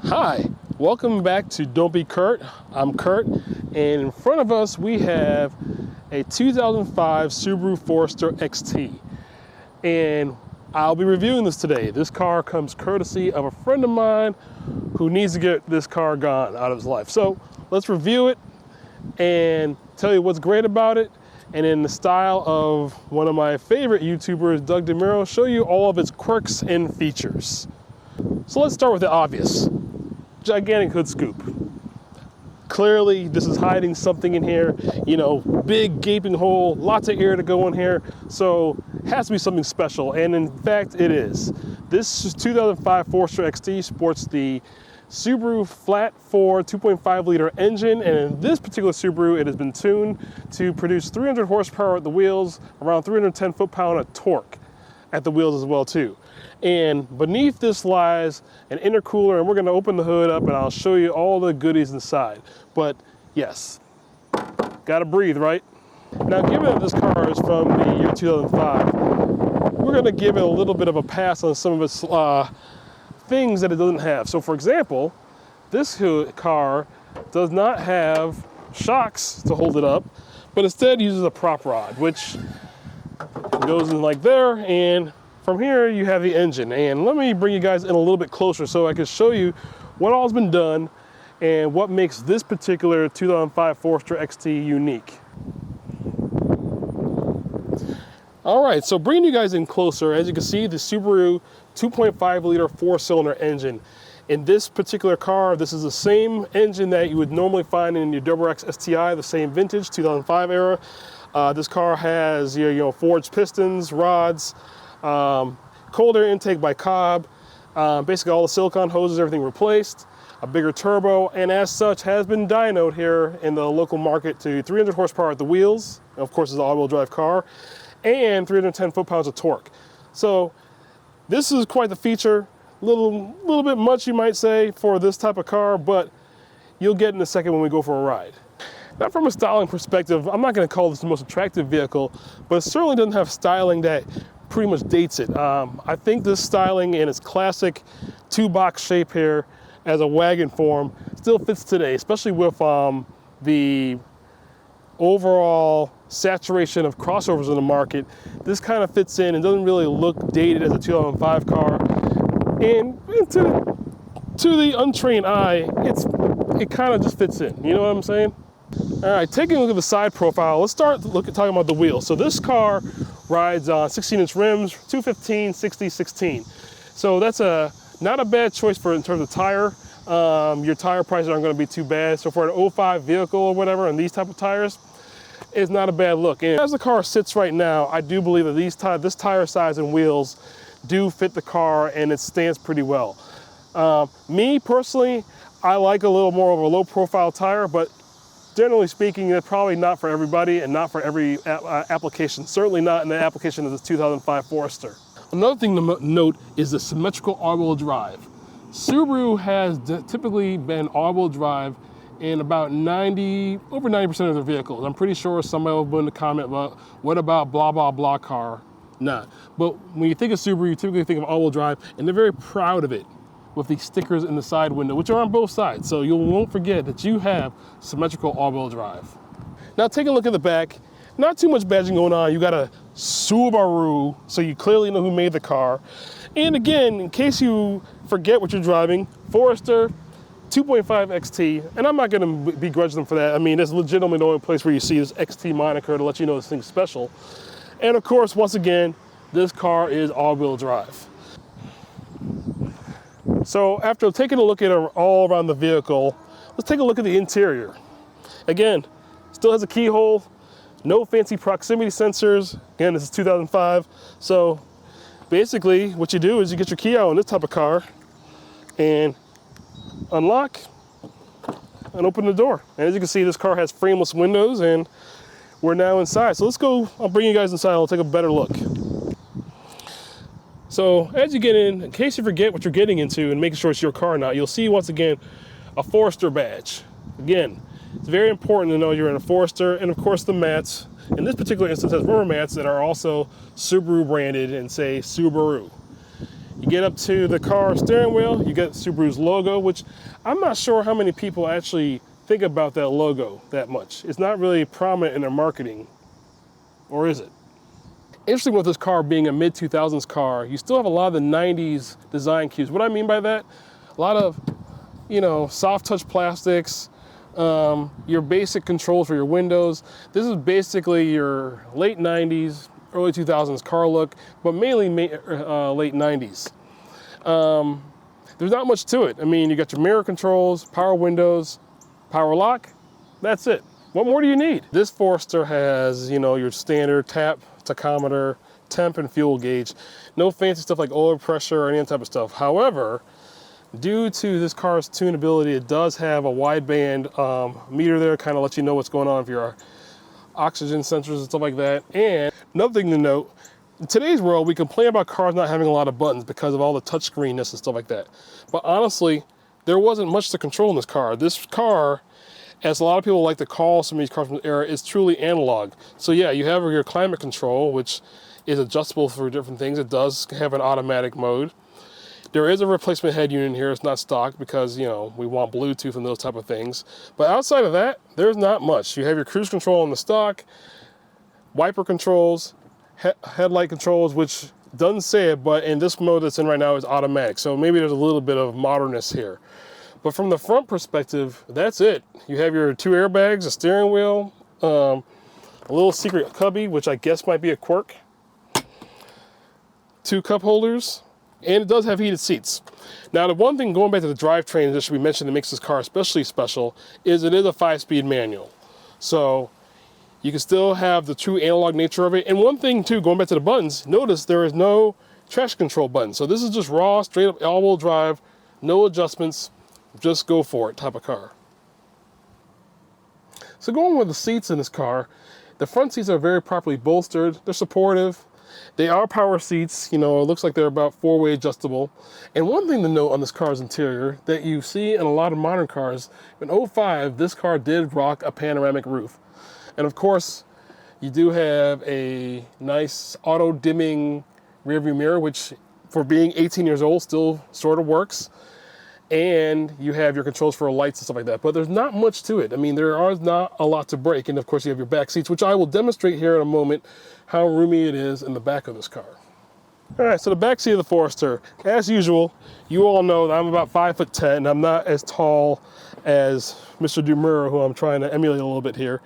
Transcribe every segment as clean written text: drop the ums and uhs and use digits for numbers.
Hi, welcome back to Don't Be Kurt. I'm Kurt, and in front of us we have a 2005 Subaru Forester XT, and I'll be reviewing this today. This car comes courtesy of a friend of mine who needs to get this car gone out of his life. So let's review it and tell you what's great about it, and in the style of one of my favorite YouTubers, Doug DeMuro, show you all of its quirks and features. So let's start with the obvious. Gigantic hood scoop. Clearly this is hiding something in here, you know, big gaping hole, lots of air to go in here, so it has to be something special, and in fact it is. This 2005 Forester XT sports the Subaru flat 4 2.5 liter engine, and in this particular Subaru it has been tuned to produce 300 horsepower at the wheels, around 310 foot-pound of torque at the wheels as well too. And beneath this lies an intercooler, and we're going to open the hood up and I'll show you all the goodies inside. But yes, gotta breathe, right? Now, given that this car is from the year 2005, we're going to give it a little bit of a pass on some of its things that it doesn't have. So for example, this car does not have shocks to hold it up, but instead uses a prop rod, which goes in like there, and from here you have the engine. And let me bring you guys in a little bit closer so I can show you what all's been done and what makes this particular 2005 Forester XT unique. All right, so bringing you guys in closer, as you can see, the Subaru 2.5 liter 4-cylinder engine. In this particular car, this is the same engine that you would normally find in your WRX STI, the same vintage 2005 era. This car has forged pistons, rods, cold air intake by Cobb, basically all the silicone hoses, everything replaced, a bigger turbo, and as such has been dynoed here in the local market to 300 horsepower at the wheels. Of course, it's an all-wheel drive car, and 310 foot-pounds of torque. So this is quite the feature. Little bit much, you might say, for this type of car, but you'll get in a second when we go for a ride. Now, from a styling perspective, I'm not going to call this the most attractive vehicle, but it certainly doesn't have styling that pretty much dates it. I think this styling in its classic two-box shape here as a wagon form still fits today, especially with the overall saturation of crossovers in the market. This kind of fits in and doesn't really look dated as a 2005 car. And to the untrained eye, it kind of just fits in. You know what I'm saying? All right, taking a look at the side profile, let's start talking about the wheels. So this car rides on 16-inch rims, 215, 60, 16. So that's not a bad choice in terms of tire. Your tire prices aren't going to be too bad. So for an 05 vehicle or whatever, and these type of tires, it's not a bad look. And as the car sits right now, I do believe that this tire size and wheels do fit the car, and it stands pretty well. Me personally, I like a little more of a low profile tire, but generally speaking, they're probably not for everybody and not for every application, certainly not in the application of this 2005 Forester. Another thing to note is the symmetrical all-wheel drive. Subaru has typically been all-wheel drive in about over 90% of their vehicles. I'm pretty sure somebody will put in the comment about, what about blah, blah, blah car? Nah, but when you think of Subaru, you typically think of all-wheel drive, and they're very proud of it, with these stickers in the side window, which are on both sides. So you won't forget that you have symmetrical all-wheel drive. Now take a look at the back. Not too much badging going on. You got a Subaru, so you clearly know who made the car. And again, in case you forget what you're driving, Forester 2.5 XT, and I'm not gonna begrudge them for that. I mean, it's legitimately the only place where you see this XT moniker to let you know this thing's special. And of course, once again, this car is all-wheel drive. So after taking a look at all around the vehicle, let's take a look at the interior. Again, still has a keyhole, no fancy proximity sensors. Again, this is 2005. So basically what you do is you get your key out on this type of car and unlock and open the door. And as you can see, this car has frameless windows, and we're now inside. So let's go, I'll bring you guys inside, I'll take a better look. So as you get in case you forget what you're getting into and making sure it's your car or not, you'll see once again a Forester badge. Again, it's very important to know you're in a Forester, and of course the mats. In this particular instance, has rubber mats that are also Subaru branded and say Subaru. You get up to the car steering wheel, you get Subaru's logo, which I'm not sure how many people actually think about that logo that much. It's not really prominent in their marketing, or is it? Interesting with this car being a mid-2000s car, you still have a lot of the 90s design cues. What I mean by that, a lot of, you know, soft touch plastics, your basic controls for your windows. This is basically your late 90s, early 2000s car look, but mainly late 90s. There's not much to it. I mean, you got your mirror controls, power windows, power lock, that's it. What more do you need? This Forester has, you know, your standard tap, tachometer, temp and fuel gauge. No fancy stuff like oil pressure or any type of stuff. However, due to this car's tunability, it does have a wideband meter there, kind of lets you know what's going on with your oxygen sensors and stuff like that. And another thing to note, in today's world, we complain about cars not having a lot of buttons because of all the touchscreenness and stuff like that. But honestly, there wasn't much to control in this car. This car, as a lot of people like to call some of these cars from the era, is truly analog. So yeah, you have your climate control, which is adjustable for different things. It does have an automatic mode. There is a replacement head unit in here. It's not stock because, you know, we want Bluetooth and those type of things. But outside of that, there's not much. You have your cruise control on the stock, wiper controls, headlight controls, which doesn't say it, but in this mode that's in right now is automatic. So maybe there's a little bit of modernness here. But from the front perspective, that's it. You have your 2 airbags, a steering wheel, a little secret cubby, which I guess might be a quirk, 2 cup holders, and it does have heated seats. Now, the one thing going back to the drivetrain that should be mentioned that makes this car especially special is it is a 5-speed manual. So you can still have the true analog nature of it. And one thing too, going back to the buttons, notice there is no traction control button. So this is just raw, straight up all-wheel drive, no adjustments, just go for it type of car. So going with the seats in this car, the front seats are very properly bolstered. They're supportive. They are power seats. You know, it looks like they're about 4-way adjustable. And one thing to note on this car's interior that you see in a lot of modern cars, in 05, this car did rock a panoramic roof. And of course, you do have a nice auto-dimming rearview mirror, which for being 18 years old still sort of works. And you have your controls for lights and stuff like that. But there's not much to it. I mean, there are not a lot to break. And of course, you have your back seats, which I will demonstrate here in a moment how roomy it is in the back of this car. All right, so the back seat of the Forester, as usual, you all know that I'm about 5'10". I'm not as tall as Mr. Dumura, who I'm trying to emulate a little bit here.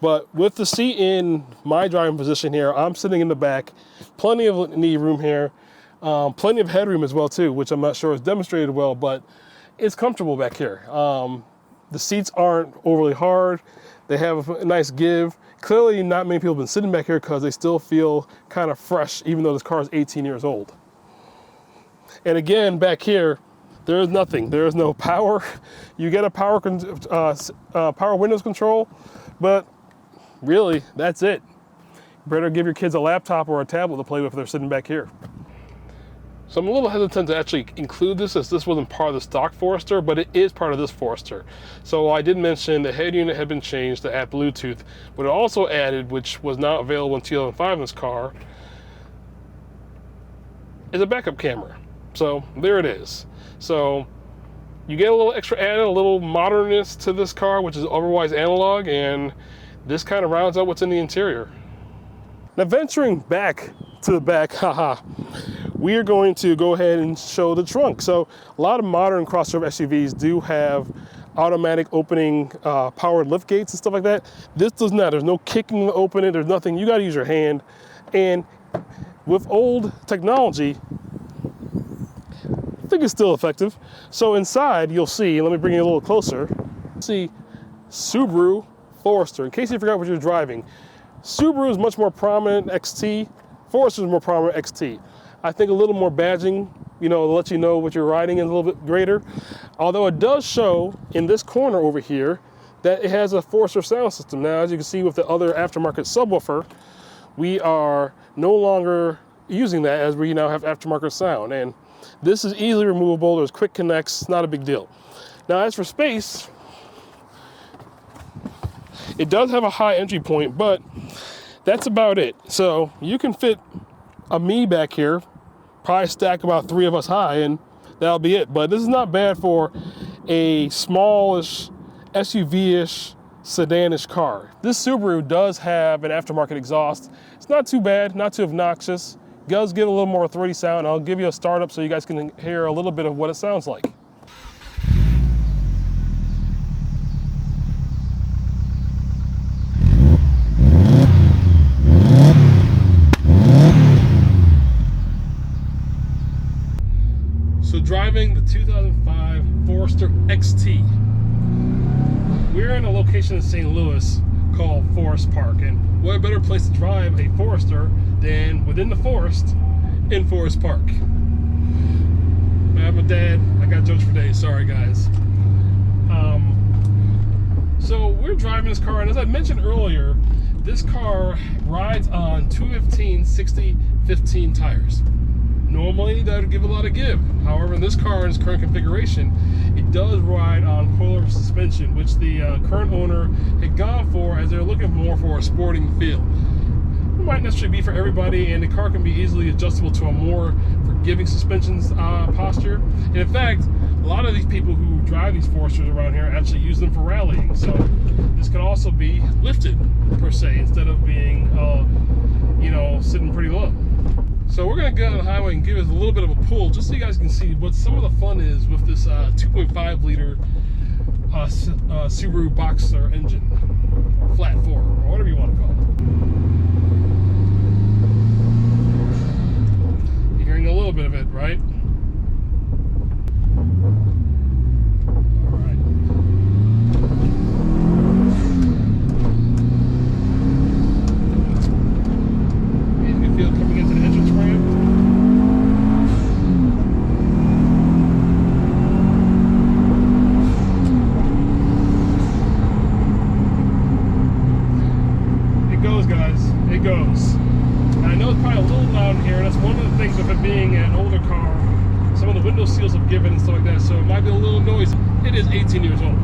But with the seat in my driving position here, I'm sitting in the back, plenty of knee room here, plenty of headroom as well too, which I'm not sure is demonstrated well, but it's comfortable back here. The seats aren't overly hard. They have a nice give. Clearly not many people have been sitting back here because they still feel kind of fresh, even though this car is 18 years old. And again, back here, there is nothing. There is no power. You get a power windows control, but really, that's it. Better give your kids a laptop or a tablet to play with if they're sitting back here. So I'm a little hesitant to actually include this as this wasn't part of the stock Forester, but it is part of this Forester. So I did mention the head unit had been changed to add Bluetooth, but it also added, which was not available in 2005 in this car, is a backup camera. So there it is. So you get a little extra added, a little modernness to this car, which is otherwise analog, and this kind of rounds out what's in the interior. Now venturing back to the back, we are going to go ahead and show the trunk. So a lot of modern crossover SUVs do have automatic opening powered lift gates and stuff like that. This does not. There's no kicking to open it. There's nothing. You got to use your hand. And with old technology, I think it's still effective. So inside, you'll see, let me bring you a little closer, see Subaru Forester. In case you forgot what you're driving, Subaru is much more prominent XT. Forester is more prominent XT. I think a little more badging, you know, to let you know what you're riding is a little bit greater. Although it does show in this corner over here that it has a Forester sound system. Now, as you can see with the other aftermarket subwoofer, we are no longer using that as we now have aftermarket sound. And this is easily removable. There's quick connects, not a big deal. Now, as for space, it does have a high entry point, but that's about it. So you can fit a me back here probably stack about 3 of us high, and that'll be it. But this is not bad for a smallish, SUV-ish, sedanish car. This Subaru does have an aftermarket exhaust. It's not too bad, not too obnoxious. It does give a little more throaty sound. I'll give you a startup so you guys can hear a little bit of what it sounds like. So driving the 2005 Forester XT. We're in a location in St. Louis called Forest Park, and what a better place to drive a Forester than within the forest in Forest Park. I'm a dad, I got jokes for days, sorry guys. So we're driving this car, and as I mentioned earlier, this car rides on 215/60/15 tires. Normally that would give a lot of give. However, in this car, in its current configuration, it does ride on Coilover Suspension, which the current owner had gone for as they're looking more for a sporting feel. It might necessarily be for everybody, and the car can be easily adjustable to a more forgiving suspensions posture. And in fact, a lot of these people who drive these Foresters around here actually use them for rallying. So this could also be lifted per se, instead of being, you know, sitting pretty low. So we're going to go on the highway and give it a little bit of a pull, just so you guys can see what some of the fun is with this 2.5 liter Subaru Boxer engine, or flat 4, or whatever you want to call it. You're hearing a little bit of it, right? Seals have given and stuff like that, so it might be a little noisy. It is 18 years old.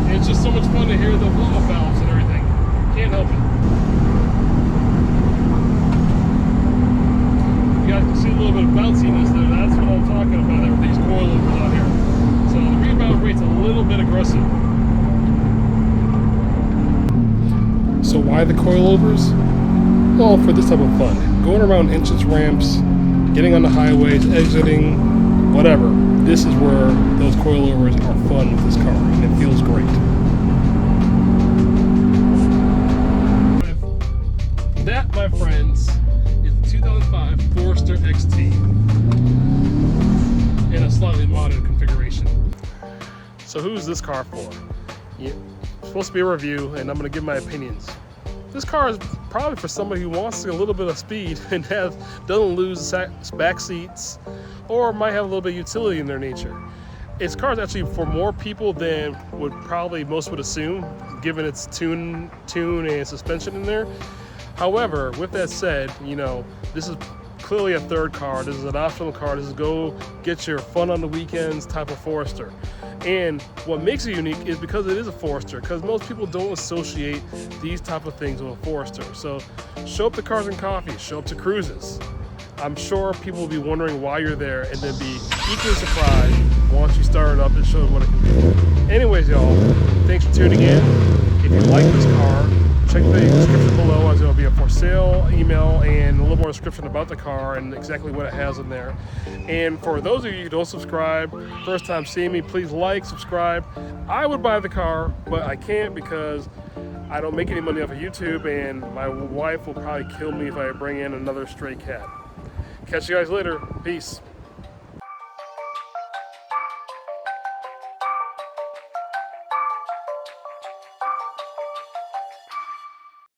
And it's just so much fun to hear the blow-off valves and everything. Can't help it. You guys can see a little bit of bounciness there. That's what I'm talking about there with these coilovers out here. So the rebound rate's a little bit aggressive. So why the coilovers? Well, for this type of fun. Going around entrance ramps, getting on the highways, exiting, whatever. This is where those coilovers are fun with this car, and it feels great. That, my friends, is the 2005 Forester XT in a slightly modern configuration. So who's this car for? It's supposed to be a review, and I'm going to give my opinions. This car is probably for somebody who wants a little bit of speed and doesn't lose back seats, or might have a little bit of utility in their nature. This car is actually for more people than would probably most would assume, given its tune and suspension in there. However, with that said, you know, this is clearly a third car. This is an optional car. This is go get your fun on the weekends type of Forester. And what makes it unique is because it is a Forester, because most people don't associate these type of things with a Forester. So show up to Cars and Coffee, show up to cruises. I'm sure people will be wondering why you're there, and then be equally surprised once you start it up and show them what it can do. Anyways, y'all, thanks for tuning in. If you like this car, check the description below, as there will be a for sale email and a little more description about the car and exactly what it has in there. And for those of you who don't subscribe, first time seeing me, please like, subscribe. I would buy the car, but I can't because I don't make any money off of YouTube, and my wife will probably kill me if I bring in another stray cat. Catch you guys later. Peace.